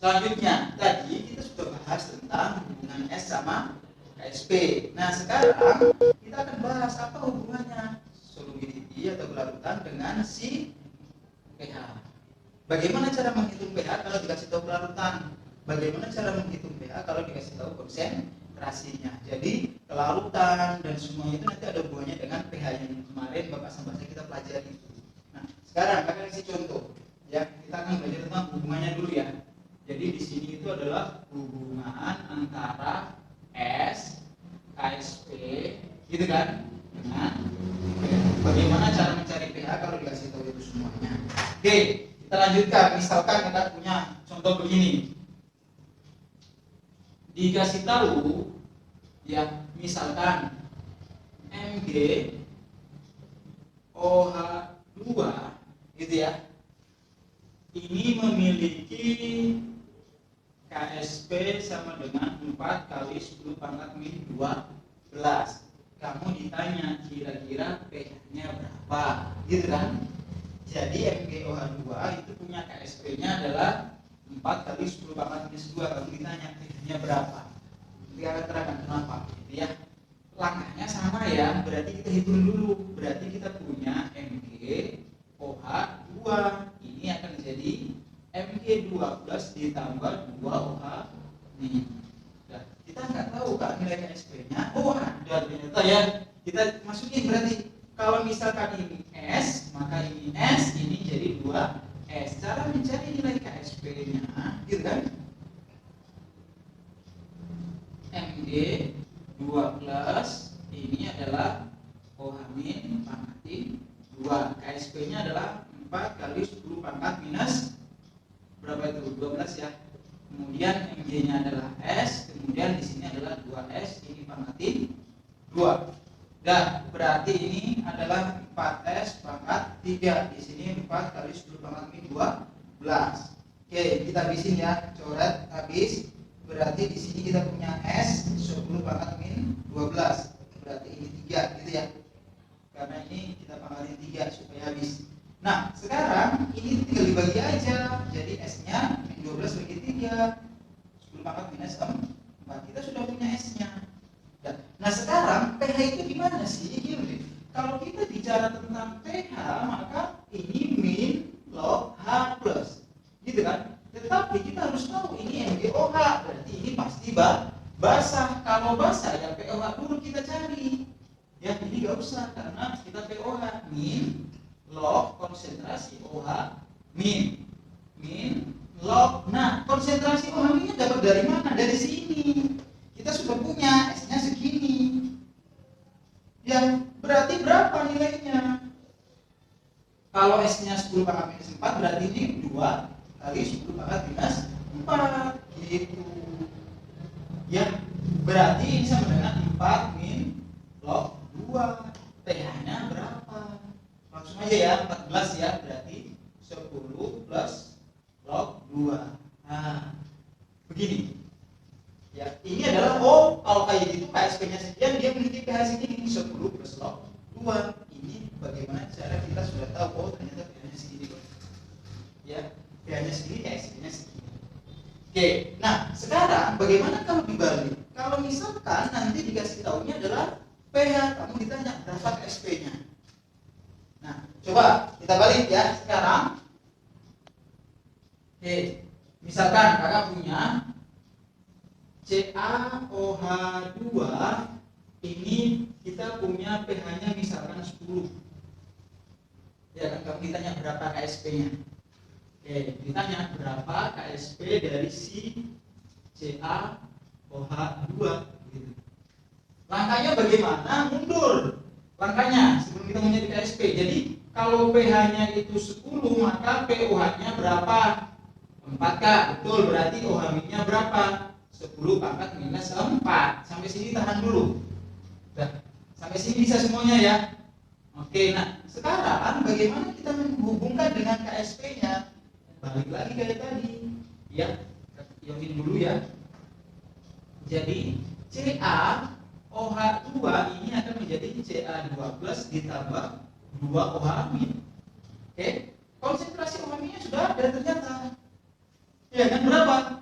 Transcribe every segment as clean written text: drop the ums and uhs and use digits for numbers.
Selanjutnya, tadi kita sudah bahas tentang hubungan S sama KSP. Nah, sekarang kita akan bahas apa hubungannya solubility atau kelarutan dengan si pH. Bagaimana cara menghitung pH kalau dikasih tahu kelarutan? Bagaimana cara menghitung pH kalau dikasih tahu konsentrasinya? Jadi, kelarutan dan semua itu nanti ada hubungannya dengan pH yang kemarin Bapak sama saya kita pelajari. Nah, sekarang kakak kasih contoh. Ya, kita akan belajar tentang hubungannya dulu ya. Jadi di sini itu adalah hubungan antara S, KSP, gitu kan? Dengan bagaimana cara mencari pH kalau dikasih tahu itu semuanya. Oke, kita lanjutkan. Misalkan kita punya contoh begini. Dikasih tahu, ya, misalkan Mg OH2, gitu ya. Ini memiliki KSP sama dengan 4 kali 10 pangkat min 12. Kamu ditanya kira-kira pH-nya berapa, gitu kan? Jadi MgOH2 itu punya KSP-nya adalah 4 kali 10 pangkat minus 2. Kamu ditanya pH-nya berapa? Nanti akan terangkan kenapa, gitu ya. Langkahnya sama ya, berarti kita hitung dulu. Berarti kita punya MgOH2. Ini akan jadi Mg12 ditambah 2OH nih. Nah, kita nggak tahu Kak nilai KSP-nya. Oh, ada ternyata ya. Kita masukin berarti kalau misalkan ini S, maka ini S, ini jadi 2S. Cara mencari nilai KSP-nya, gitu kan? Mg2+ ini adalah OH min pangkat 2. KSP-nya adalah 4 kali 10 pangkat minus berapa itu? 12 ya. Kemudian Mg-nya adalah S, kemudian di sini adalah 2S, ini pangkatin 2. Dan berarti ini adalah 4S pangkat 3. Di sini 4 kali 10 pangkat min 12. Oke, kita habisin ya, coret habis. Berarti di sini kita punya S 10 pangkat min 12. Berarti ini 3 gitu ya. Karena ini kita pangkatin 3 supaya habis. Nah, sekarang ini tinggal dibagi aja. Jadi S-nya 12 bagi 3, 10 pangkat minus 4. Kita sudah punya S-nya. Nah, sekarang pH itu gimana sih? Gini, kalau kita bicara tentang pH, maka ini min log H plus, gitu kan? Tetapi kita harus tahu ini MgOH, berarti ini pasti basah. Kalau basah ya pOH dulu kita cari. Ya, ini nggak usah karena kita pOH min log konsentrasi OH min log. Nah, konsentrasi OH minnya dapat dari mana? Dari sini. Kita sudah punya S-nya segini. Ya, berarti berapa nilainya? Kalau S-nya 10 pangkat minus 4, berarti ini 2 kali 10 pangkat minus 4 gitu. Ya, berarti ini sama dengan 4 min log 2. pH-nya berapa? Langsung aja ya, 14 ya, berarti 10 plus log 2. Nah, begini. Ya, ini adalah kalau kayak gitu KSP-nya sekian, dia memiliki pH segini, 10 plus log 2. Ini bagaimana cara kita sudah tahu ternyata pH-nya segini. Ya, pH-nya segini, KSP-nya segini. Oke, nah sekarang bagaimana kalau dibalik? Kalau misalkan nanti dikasih tahunya adalah pH, kamu ditanya berapa KSP-nya. Nah, coba kita balik ya sekarang. Oke, misalkan kakak punya CaOH2, ini kita punya pH-nya misalkan 10. Ya kan, kamu ditanya berapa KSP-nya. Oke, ditanya berapa KSP dari si CaOH2 gitu. Langkahnya bagaimana? Mundur. Langkahnya sebelum kita mencari KSP. Jadi kalau pH-nya itu 10, maka pOH-nya berapa? 4K. Betul, berarti OH-nya berapa? 10 pangkat minus 4. Sampai sini tahan dulu. Nah, sampai sini bisa semuanya ya. Oke, nah sekarang bagaimana kita menghubungkan dengan KSP-nya? Balik lagi kayak tadi. Ya, yakin dulu ya. Jadi CaOH2 ini akan menjadi Ca2+ ditambah 2OH-. Oke, konsentrasi OH-nya sudah ada ternyata. Ya kan berapa?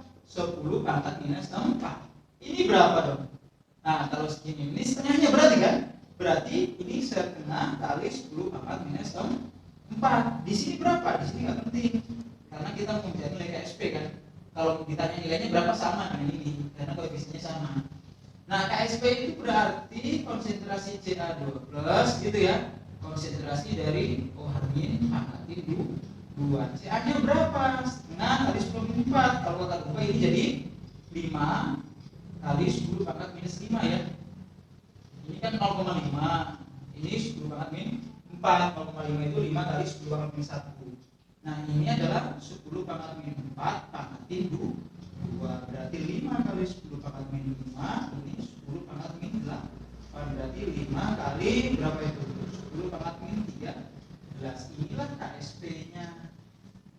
4. Di sini berapa? Di sini nggak penting karena kita mau mencari nilai KSP kan. Kalau ditanya nilainya berapa sama dengan ini karena koefisiennya sama. Nah, KSP itu berarti konsentrasi Ca2+ gitu ya. Konsentrasi dari OH- pangkat 2. Ca-nya berapa? Setengah kali 10⁴. Kalau kakak buka ini jadi 5 kali 10⁻⁵ ya. Ini kan 0,5. Ini 10⁻⁴. 0,5 itu 5 kali 10⁻⁴. Nah, ini adalah 10⁻⁴ pangkat 2. Berarti 5 kali 10⁻⁵. Ini 10⁻⁸. Berarti 5 kali berapa itu? 10⁻⁵. Inilah KSP-nya.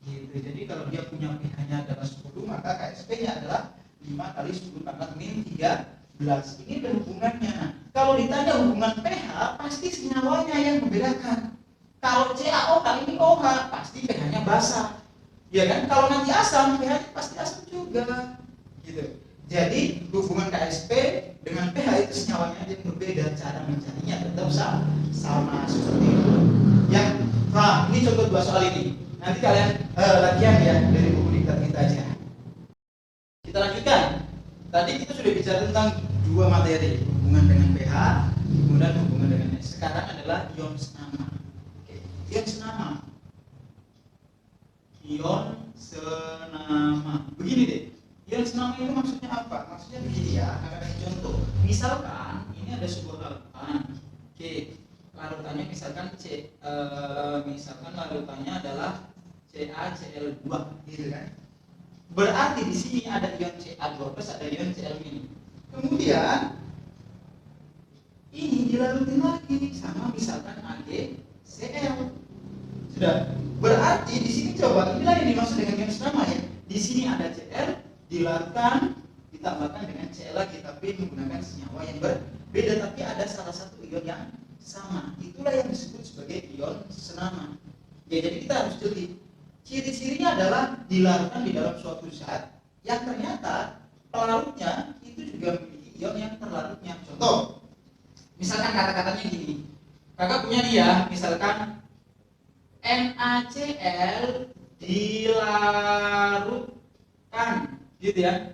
Gitu. Jadi kalau dia punya pH-nya adalah 10, maka KSP-nya adalah 5 kali 10⁻⁵. Ini ada hubungannya. Kalau ditanya hubungan pH, pasti senyawanya yang membedakan. Kalau CaOH ini OH, pasti pH-nya basah. Ya kan? Kalau nanti asam, pH-nya pasti asam juga. Gitu. Jadi hubungan KSP dengan pH itu senyawanya yang berbeda, cara mencarinya tetap sama seperti itu. Ya, nah ini contoh 2 soal ini. Nanti kalian latihan ya dari buku diktat kita aja. Kita lanjutkan. Tadi kita sudah bicara tentang 2 materi, hubungan dengan pH, kemudian hubungan dengan S. Sekarang adalah ion senama. Oke, ion senama. Ion senama. Begini deh. Ion senama itu maksudnya apa? Maksudnya begini ya, akan contoh. Misalkan ini ada sebuah larutan. Oke, larutannya misalkan misalkan larutannya adalah CaCl2 gitu kan. Berarti di sini ada ion Ca2+, ada ion Cl-. Kemudian ini dilarutin lagi sama misalkan AgCl. Sudah. Berarti di sini coba inilah yang dimaksud dengan ion senama ya. Di sini ada Cl dilarutkan ditambahkan dengan Cl lagi tapi menggunakan senyawa yang berbeda tapi ada salah satu ion yang sama. Itulah yang disebut sebagai ion senama. Ya, jadi kita harus teliti. Ciri-cirinya adalah dilarutkan di dalam suatu zat yang ternyata pelarutnya itu juga memiliki ion yang terlarutnya. Contoh, misalkan kata-katanya gini. Kakak punya dia, misalkan NaCl dilarutkan gitu ya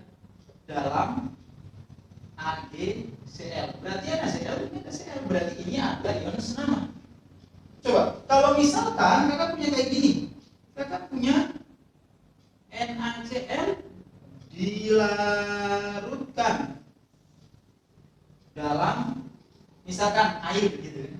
dalam AgCl. Berarti NaCl ini AgCl, berarti ini ada ion senama. Coba, kalau misalkan kakak punya kayak gini. Kakak punya NaCl dilarutkan dalam misalkan air gitu.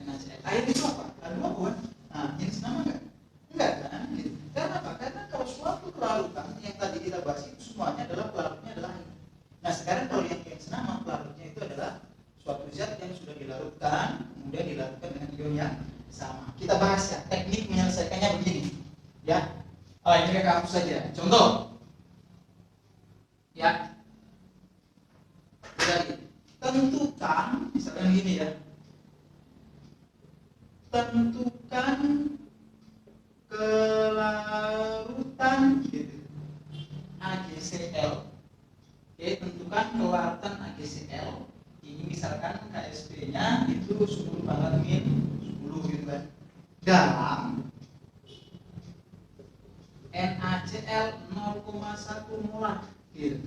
NaCl. Air itu apa? H2O kan? Nah, ini senama enggak? Enggak kan? Gitu. Karena apa? Karena kalau suatu kelarutan yang tadi kita bahas itu semuanya adalah pelarutnya adalah air. Nah, sekarang kalau yang senama pelarutnya itu adalah suatu zat yang sudah dilarutkan, kemudian dilarutkan dengan ion yang sama. Kita bahas ya, teknik menyelesaikannya begini. Ya. Ini kakak hapus saja. Contoh. Ya. Jadi, tentukan misalkan gini ya. Tentukan kelarutan gitu. AgCl. Oke, tentukan kelarutan AgCl. Ini misalkan KSP-nya itu 10⁻⁻10 gitu kan. Dalam NaCl 0,1 molar gitu.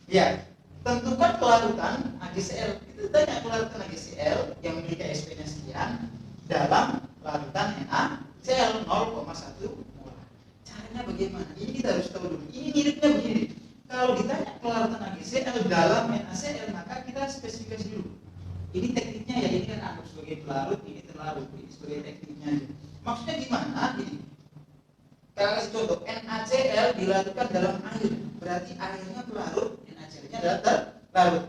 Ya, tentukan kelarutan AgCl. Itu tanya kelarutan AgCl yang memiliki KSP-nya sekian dalam larutan NaCl 0,1 molar. Caranya bagaimana? Ini kita harus tahu dulu. Ini miripnya begini. Kalau ditanya kelarutan AgCl dalam NaCl, maka kita spesifikasi dulu. Ini tekniknya ya, ini kan anggap sebagai pelarut, ini terlarut, ini sebagai tekniknya aja. Maksudnya gimana? Gini. Kita kasih contoh, NaCl dilarutkan dalam air, berarti airnya pelarut, NaCl-nya adalah terlarut.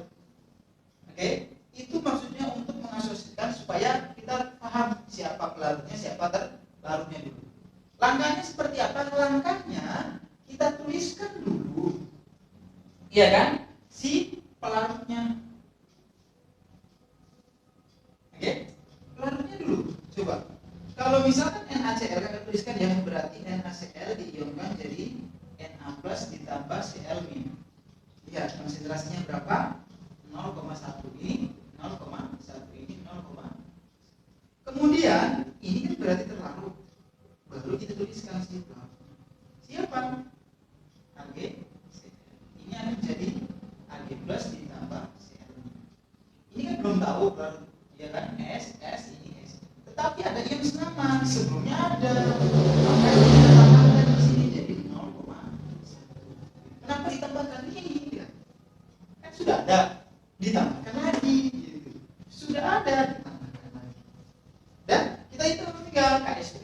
Oke? Itu maksudnya untuk mengasosiasikan supaya kita paham siapa pelarutnya, siapa terlarutnya dulu. Langkahnya seperti apa? Langkahnya kita tuliskan dulu, iya kan? Si pelarutnya. Oke? Pelarutnya dulu. Coba. Kalau misalkan NaCl kita tuliskan ya, berarti NaCl diionkan jadi Na+ ditambah Cl-. Lihat konsentrasinya berapa? 0,1 ini 0,1 ini 0, Kemudian ini kan berarti terlarut. Baru kita tuliskan sini siapa? Ag Cl. Ini akan jadi Ag plus ditambah Cl. Ini kan belum tahu baru, ya kan? S ini S. Tetapi ada ion senama sebelumnya ada. Maka kita tambahkan di sini jadi 0,1. Kenapa ditambahkan ini? Ya? Kan sudah ada, ditambahkan lagi. Gitu. Sudah ada, ditambahkan lagi. Dan kita hitung tinggal KSP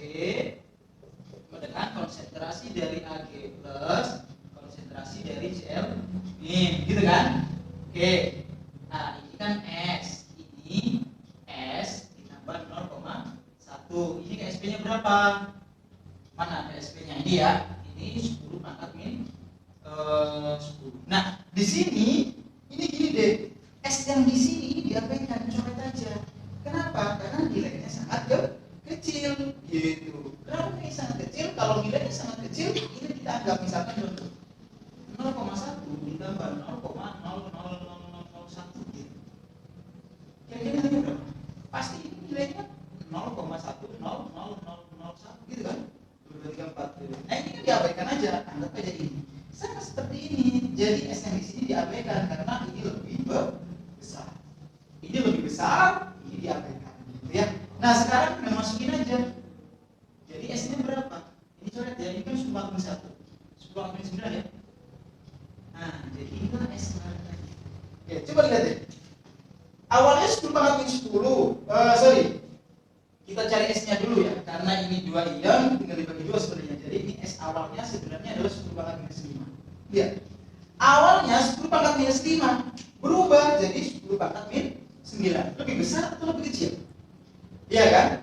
dengan konsentrasi dari Ag plus konsentrasi dari Cl min, gitu kan? Oke. Nah, ini kan S, ini S ditambah 0,1. Ini KSP-nya berapa? Mana KSP-nya? Ini ya. Ini 10 pangkat min 10. Nah, di sini ini gini deh. S yang di sini ini diabaikan, coret aja. Kenapa? Karena nilainya sangat kecil gitu. Kenapa ini sangat kecil? Kalau nilainya sangat kecil, ini kita anggap misalkan contoh 0,1 ditambah 0,00001 gitu. Kira-kira nilainya berapa? Pasti ini nilainya 0,10001 gitu kan? 2, 3, 4. Nah, ini kan diabaikan aja, anggap aja ini. Sama seperti ini. Jadi S yang di sini diabaikan karena ini lebih besar. Ini lebih besar, ini diabaikan gitu ya. Nah, sekarang kita masukin aja. Jadi S-nya berapa? Ini coret ya, ini kan 10 pangkat min 1. 10 pangkat min 9 ya. Nah, jadi inilah S-nya. Oke, coba lihat deh. Awalnya 10 pangkat min 10. Kita cari S-nya dulu ya, karena ini 2 ion tinggal dibagi 2 sebenarnya. Jadi ini S awalnya sebenarnya adalah 10 pangkat minus 5. Lihat. Awalnya 10 pangkat minus 5 berubah jadi 10 pangkat min 9. Lebih besar atau lebih kecil? Iya kan?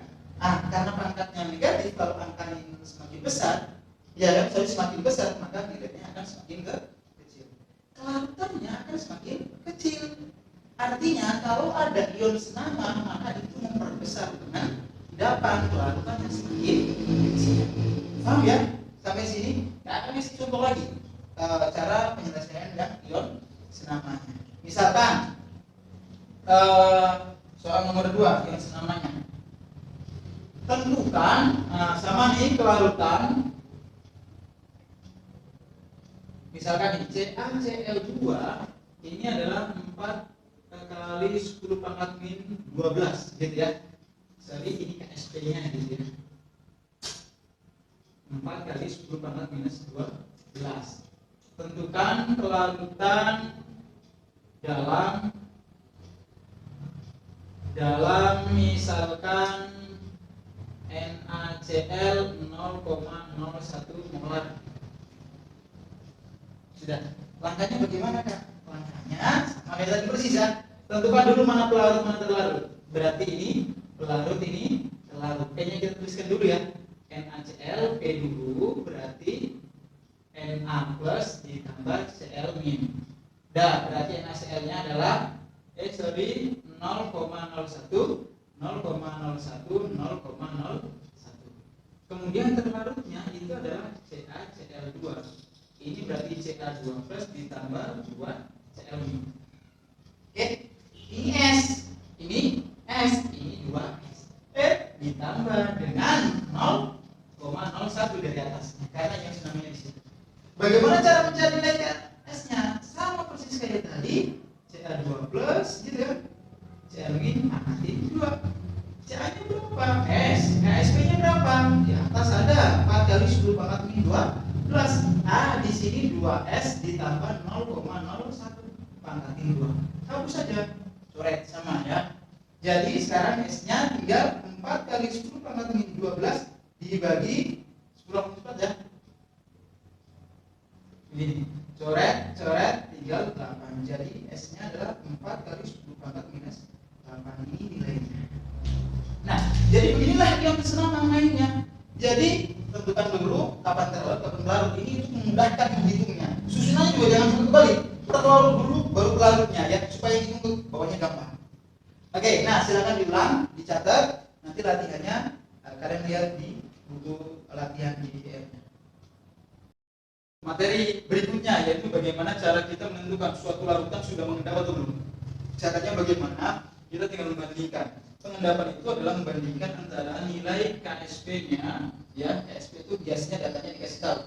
Karena pangkatnya negatif, kalau angkanya semakin besar, ya kan, semakin besar, maka nilainya akan semakin kecil. Kelarutannya akan semakin kecil. Artinya kalau ada ion senama, maka itu memperbesar dengan endapan, kelarutannya semakin kecil. Paham ya? Sampai sini? Nah, akan kasih contoh lagi cara penyelesaian yang ion senamanya. Misalkan soal nomor 2, ion senamanya. Tentukan sama nih kelarutan. Misalkan ini CaCl2 ini adalah 4 kali 10 pangkat min 12 gitu ya. Jadi ini KSP-nya gitu ya. 4 kali 10 pangkat minus 12. Tentukan kelarutan dalam misalkan NaCl 0,01 molar. Sudah. Langkahnya bagaimana, Kak? Langkahnya sama kayak tadi persis ya. Tentukan dulu mana pelarut, mana terlarut. Berarti ini pelarut, ini terlarut. P-nya kita tuliskan dulu ya. NaCl, P dulu, berarti Na plus ditambah Cl min. Berarti NaCl-nya adalah 0,01. Kemudian terlarutnya itu adalah CaCl2. Ini berarti Ca2 plus ditambah 2Cl min. Oke, ini S, ini S, ini 2S. Ditambah dengan 0,01 dari atas. Karena yang namanya di situ. Bagaimana cara mencari nilai S-nya? Sama persis kayak tadi, Ca2 plus gitu ya. Cl min aktif 2. Ca-nya berapa? S. KSP-nya berapa? Di atas ada 4 kali 10 pangkat min 12. Di sini 2S ditambah 0,01 pangkatin 2. Hapus saja. Coret sama ya. Jadi sekarang S-nya tinggal 4 kali 10 pangkat min 12 dibagi 10 pangkat 4 ya. Ini coret tinggal 8. Jadi S-nya adalah 4 kali 10 pangkat minus 8. Ini nilainya. Nah, jadi beginilah ion senama mainnya. Jadi tentukan dulu kapan terlarut, kapan pelarut. Ini untuk memudahkan menghitungnya. Susunannya juga jangan sampai kebalik. Terlarut dulu baru pelarutnya ya, supaya hitung bawahnya gampang. Oke, nah silakan diulang, dicatat. Nanti latihannya kalian lihat di buku latihan di PDF-nya. Materi berikutnya yaitu bagaimana cara kita menentukan suatu larutan sudah mengendap atau belum. Caranya bagaimana? Kita tinggal membandingkan Pengendapan itu adalah membandingkan antara nilai KSP-nya, ya, KSP itu biasanya datanya dikasih tahu,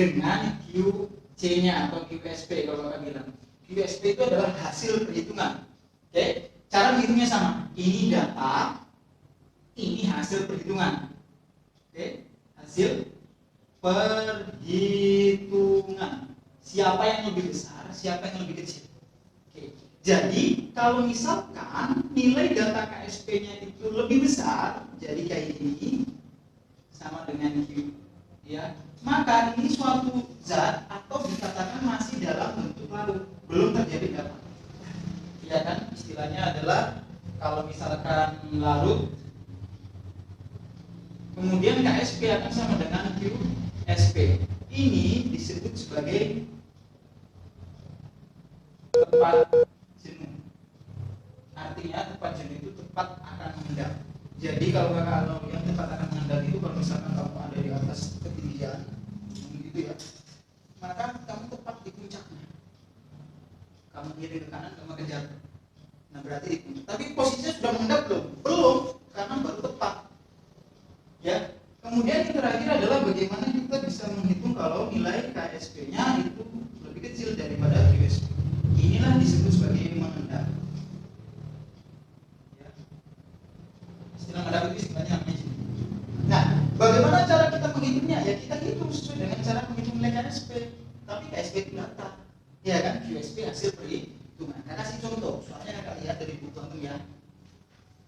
dengan QC-nya atau QSP kalau Bapak bilang. QSP itu adalah hasil perhitungan. Oke, cara menghitungnya sama. Ini data, ini hasil perhitungan. Oke, hasil perhitungan. Siapa yang lebih besar, siapa yang lebih kecil. Oke. Jadi kalau misalkan nilai data KSP-nya itu lebih besar, jadi kayak ini sama dengan Q, ya, maka ini suatu zat atau dikatakan masih dalam bentuk larut, belum terjadi data. Ya kan, istilahnya adalah kalau misalkan larut, kemudian KSP akan sama dengan QSP. Ini disebut sebagai tepat jenuh. Artinya tepat jenuh itu tepat akan mengendap. Jadi kalau yang tepat akan mengendap itu kalau misalkan kamu ada di atas ketinggian, gitu ya, maka kamu tepat di puncaknya. Kamu kiri ke kanan, kamu kejar. Nah berarti di puncak. Tapi posisinya sudah mengendap belum? Belum, karena baru tepat. Ya. Kemudian yang terakhir adalah bagaimana kita bisa menghitung kalau nilai KSP-nya itu lebih kecil daripada QSP. Inilah disebut sebagai mengendap. Ya. Istilah mengendap itu istilahnya namanya jenuh. Nah, bagaimana cara kita menghitungnya? Ya kita hitung sesuai dengan cara menghitung nilai KSP. Tapi KSP itu data, ya kan? QSP hasil perhitungan. Nah, kasih contoh, soalnya kakak lihat dari buku antum ya.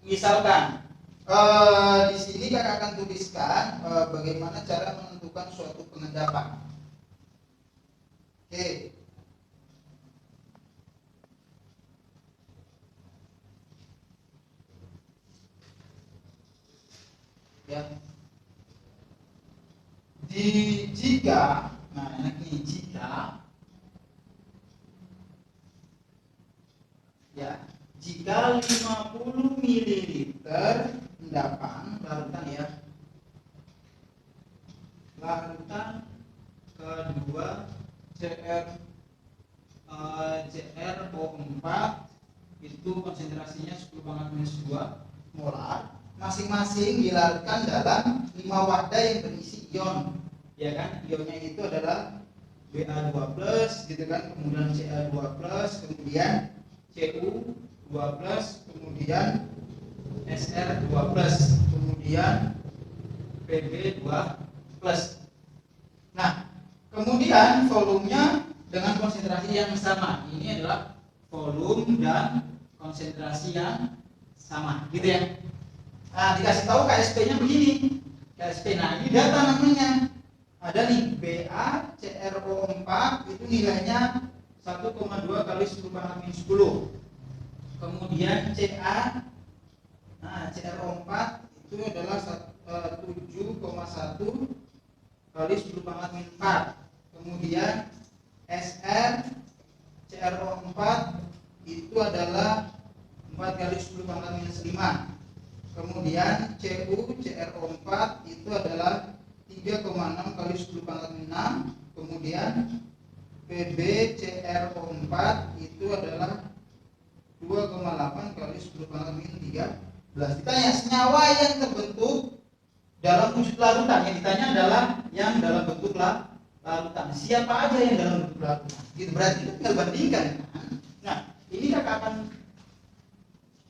Misalkan di sini kakak akan tuliskan bagaimana cara menentukan suatu pengendapan. Oke. Ya. Jika, nah ini jika, ya, jika 50 ml endapan larutan ya, larutan kedua CrO4 itu konsentrasinya 10⁻⁻2 molar, masing-masing dilarutkan dalam 5 wadah yang berisi ion, ya kan? Ionnya itu adalah Ba2+, gitu kan, kemudian Ca2+, kemudian Cu2+, kemudian Sr2+, kemudian Pb2+. Nah, kemudian volumenya dengan konsentrasi yang sama. Ini adalah volume dan konsentrasi yang sama, gitu ya. Nah, dikasih tahu KSP-nya begini. KSP, nah ini data namanya. Ada nih BaCrO4 itu nilainya 1,2 kali 10⁻⁻10. Kemudian Ca, nah CrO4 itu adalah 7,1 kali 10⁻⁴. Kemudian Sr CrO4 itu adalah 4 kali 10⁻⁵. Kemudian Cu CrO4 itu adalah 3,6 kali 10⁻⁶. Kemudian Pb CrO4 itu adalah 2,8 kali 10⁻⁻13. Ditanya senyawa yang terbentuk dalam wujud larutan. Yang ditanya adalah yang dalam bentuk larutan. Siapa aja yang dalam bentuk larutan? Gitu, berarti kita tinggal bandingkan. Nah, ini kakak akan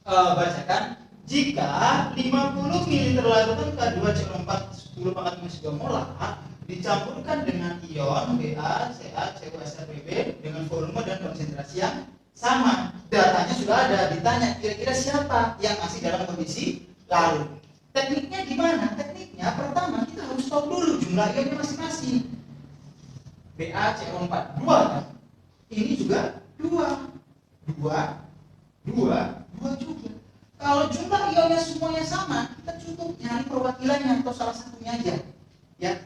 bacakan. Jika 50 ml larutan K2CO4 10⁻⁻2 molar dicampurkan dengan ion Ba, Ca, Cu, Sr, Pb dengan volume dan konsentrasi yang sama, datanya sudah ada. Ditanya kira-kira siapa yang masih dalam kondisi larut. Tekniknya gimana? Tekniknya pertama kita harus tahu dulu jumlah ionnya masing-masing. BaCO4 2 kan? Ini juga 2 juga. Kalau jumlah ionnya semuanya sama, kita cukup nyari perwakilannya atau salah satunya aja. Ya.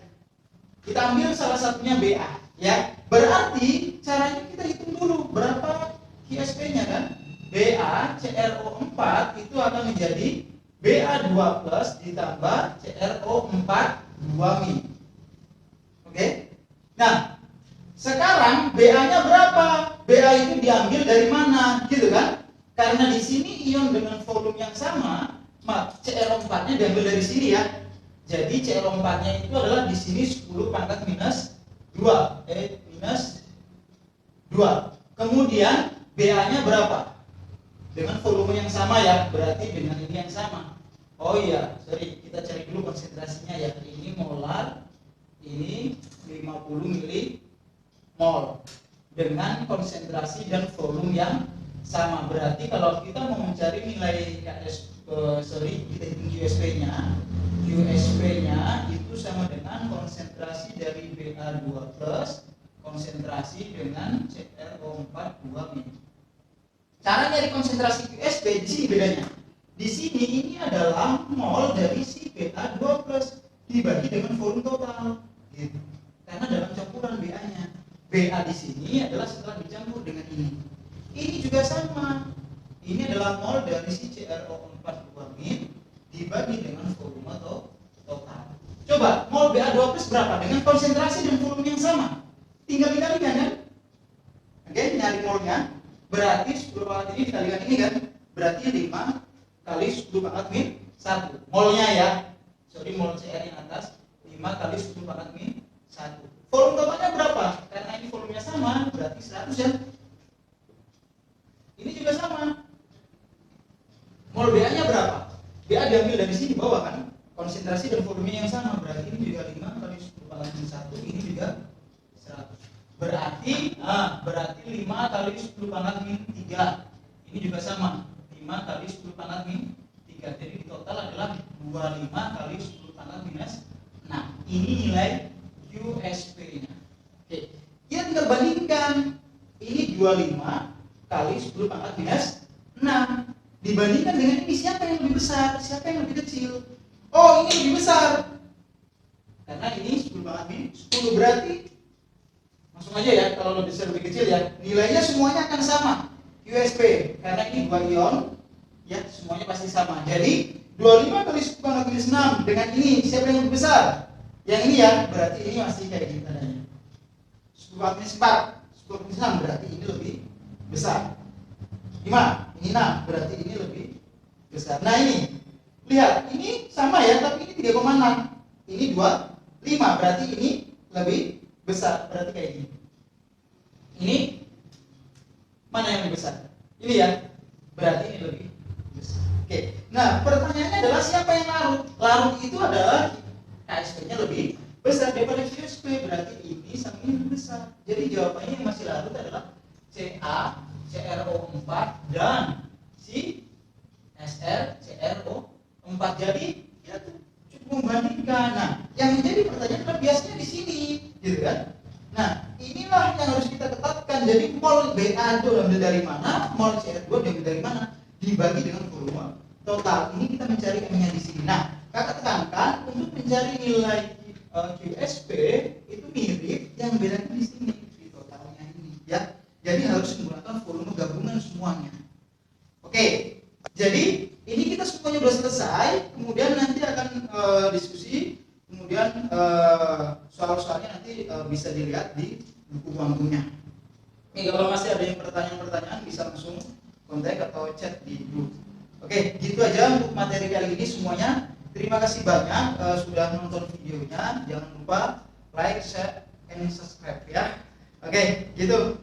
Kita ambil salah satunya Ba, ya. Berarti caranya kita hitung dulu berapa QSP-nya kan? BaCrO4 itu akan menjadi Ba2+ ditambah CrO4 2-. Oke? Nah, sekarang Ba-nya berapa? Ba itu diambil dari mana? Gitu kan? Karena di sini ion dengan volume yang sama, CR4-nya diambil dari sini ya. Jadi CR4-nya itu adalah di sini 10 pangkat minus 2. Minus 2. Kemudian BA-nya berapa? Dengan volume yang sama ya, berarti dengan ini yang sama. Oh iya, sorry, kita cari dulu konsentrasinya ya. Ini molar, ini 50 milimol dengan konsentrasi dan volume yang sama. Berarti kalau kita mau mencari nilai kita hitung QSP-nya. QSP-nya itu sama dengan konsentrasi dari BA2 plus konsentrasi dengan CrO4 2 min. Cara nyari konsentrasi QSP di sini bedanya. Di sini ini adalah mol dari si BA2 plus dibagi dengan volume total. Gitu. Karena dalam campuran BA-nya. BA di sini adalah setelah dicampur dengan ini. Ini juga sama. Ini adalah mol dari si CrO4 2 min dibagi dengan volume total. Coba mol BA2 plus berapa? Dengan konsentrasi dan volume yang sama. Tinggal dikalikan kan? Oke, nyari molnya. Berarti 10 pangkat ini dikalikan ini kan? Berarti 5 kali 10 pangkat min 1. Molnya ya. Sorry, mol CR yang atas 5 kali 10 pangkat min 1. Volume totalnya berapa? Karena ini volumenya sama, berarti 100 ya. Ini juga sama. Mol BA-nya berapa? BA diambil dari sini bawah kan? Konsentrasi dan volumenya yang sama, berarti ini juga 5 kali 10 pangkat min 1, ini juga 100. Berarti 5 kali 10 pangkat min 3. Ini juga sama. 5 kali 10 pangkat min 3. Jadi di total adalah 25 kali 10 pangkat minus 6. Ini nilai QSP-nya. Oke. Kita tinggal bandingkan. Ini 25 kali 10 pangkat minus 6. Dibandingkan dengan ini, siapa yang lebih besar? Siapa yang lebih kecil? Oh, ini lebih besar. Karena ini 10 pangkat min 10, berarti langsung aja ya, kalau lebih besar lebih kecil ya, nilainya semuanya akan sama. QSP, karena ini 2 ion, ya semuanya pasti sama. Jadi 25 kali 10 pangkat minus 6 dengan ini, siapa yang lebih besar? Yang ini ya, berarti ini masih kayak gini tandanya. 10 pangkat minus 4, 10 pangkat minus 6, berarti ini lebih besar. 5, ini 6, berarti ini lebih besar. Nah ini, lihat, ini sama ya, tapi ini 3,6. Ini 25, berarti ini lebih besar, berarti kayak gini. Ini mana yang lebih besar? Ini ya, berarti ini lebih besar. Oke, nah pertanyaannya adalah siapa yang larut? Larut itu adalah KSP-nya lebih besar daripada QSP, berarti ini sama ini lebih besar. Jadi jawabannya yang masih larut adalah CA, CrO4 dan si SR, CrO4. Jadi ya cukup membandingkan. Nah, yang menjadi pertanyaan adalah biasanya di sini, gitu kan? Nah, inilah yang harus kita ketatkan. Jadi mol BA itu diambil dari mana, mol CR2 diambil dari mana, dibagi dengan volume total. Ini kita mencari M-nya di sini. Nah, kakak tekankan untuk mencari nilai QSP itu mirip, yang bedanya di sini di totalnya ini, ya. Jadi harus menggunakan volume gabungan semuanya. Oke, jadi ini kita semuanya sudah selesai. Kemudian nanti akan diskusi. Kemudian soal-soalnya nanti bisa dilihat di buku pandunya. Oke, kalau masih ada yang pertanyaan-pertanyaan bisa langsung kontak atau chat di grup. Oke, gitu aja untuk materi kali ini semuanya. Terima kasih banyak sudah nonton videonya. Jangan lupa like, share, and subscribe ya. Oke, gitu.